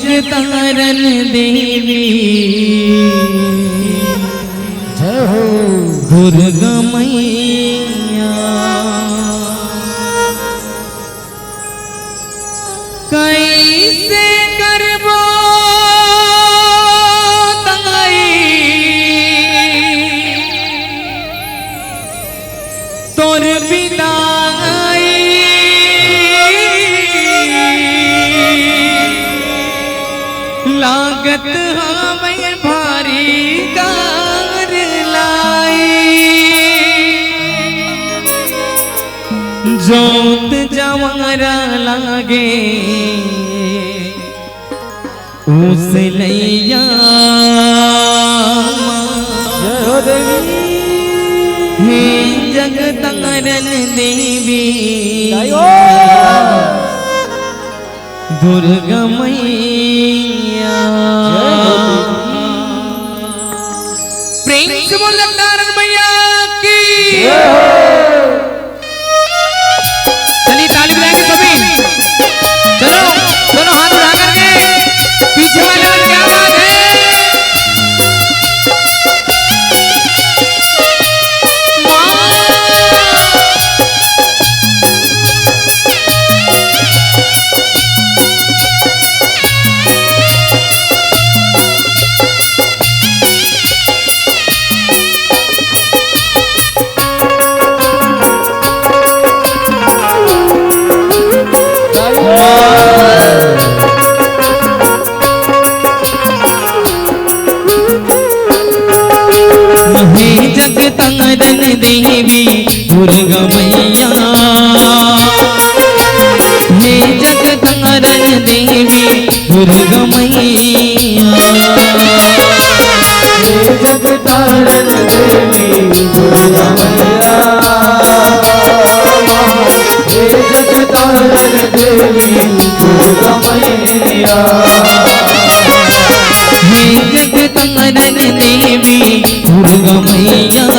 जगतारण देवी जय हो दुर्गा मैया कैसे करबो तंगाई तोर विदाई लागत हमें भारी गार लाई जोत जवारा लागे उस लैया जय हो देवी हे जगतारण देवी जय हो दुर्गा मैया प्रेम से बोल जगतारण मैया की चलिए ताली बजाएंगे सभी। चलो दोनों हाथ उठा करके पीछे वाले और क्या बात है। हे जगतारण देवी दुर्गा मैया हे जगतारण देवी दुर्गा मैया हे जगतारण देवी दुर्गा मैया हे जगतारण देवी दुर्गा मैया हे जगतारण देवी दुर्गा मैया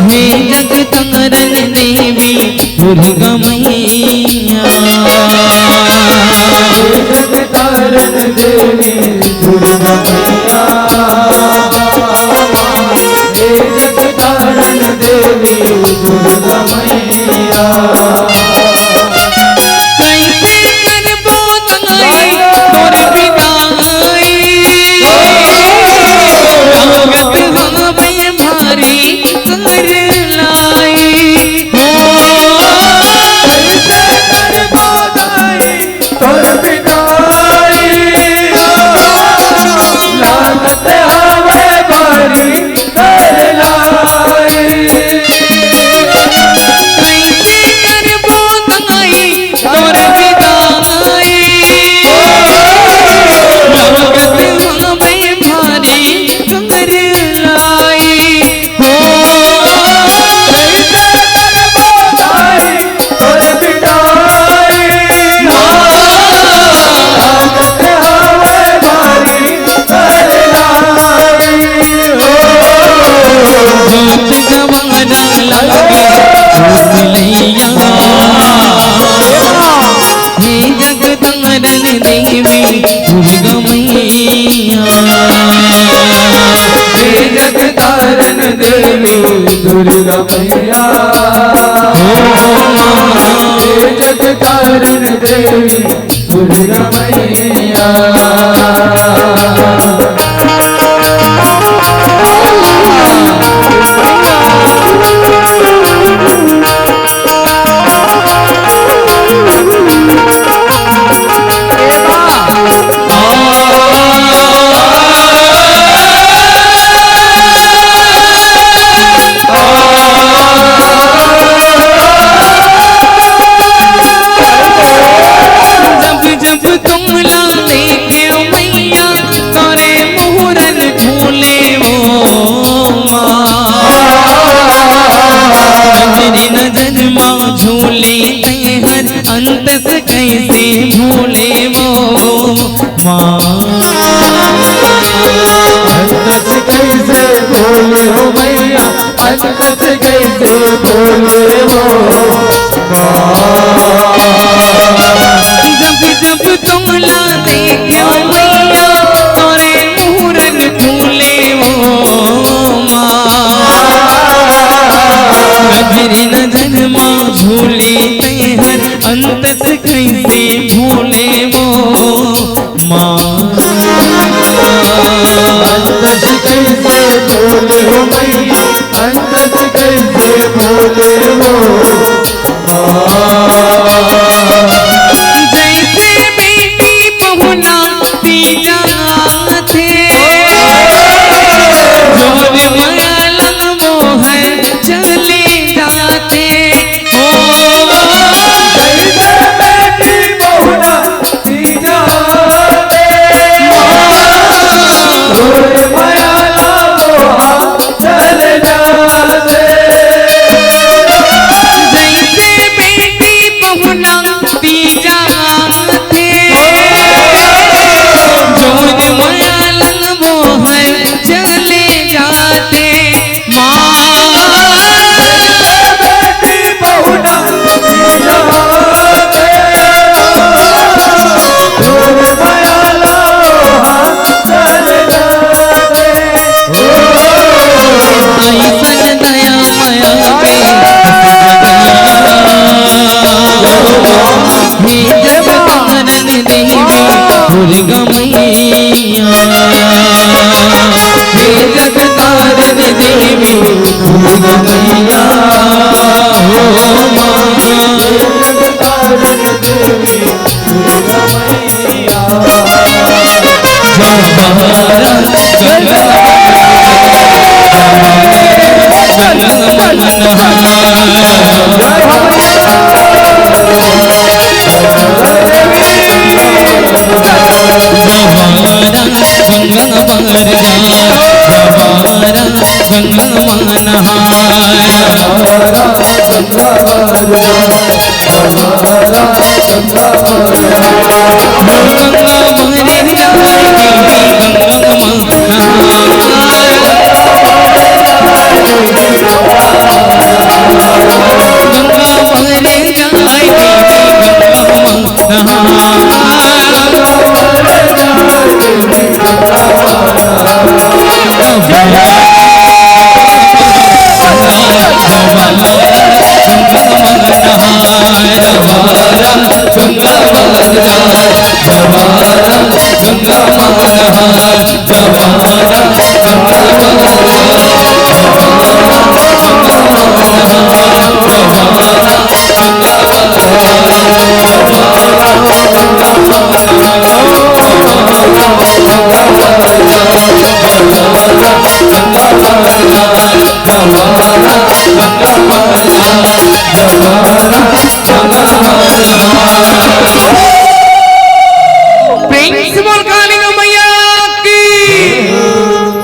हे जगतारण देवी दुर्गा मैया हे जगतारण देवी दुर्गा मैया हे जगतारण देवी दुर्गा मैया कैसे करबो तंगाई तोर विदाई लागत हमें भारी कर लाई हो कैसे करबो दाई तोर विदाई लागत हवे भारी कर लाई कैसे करबो तंगाई तोर विदाई लागत हमें भारी कर लाई हो कैसे करबो दाई तोर विदाई लागत हवे भारी कर लाई हो जोत जवाना लागे लैया हे जगतारण देवी दुर्गा मैया हे जगतारण देवी दुर्गा मैया हे जगतारण देवी दुर्गा मैया जब जब तुम मेरी नजर माँ झूले हर अंत से कैसे भूले वो माँ अंत से कैसे भूले हो मैया अंत से कैसे भूले हो जैसे बेटी बहुना पीजा थे जोर मयालन मोहन चले जाते हो जैसे बेटी बहुना तीजा जोर मयाला मोहा चले जाते जैसे बेटी बहुना पीजा थे जोर मयालन मोहन चले जाते माँ बेटी बहुना तीजा जोर मयाला मोहा चले जाते ऐसन दया माया हे जग तारन देवी दुर्गा मैया हे जग तारन देवी दुर्गा मैया हो माँ हे जग तारन देवी दुर्गा मैया गंगा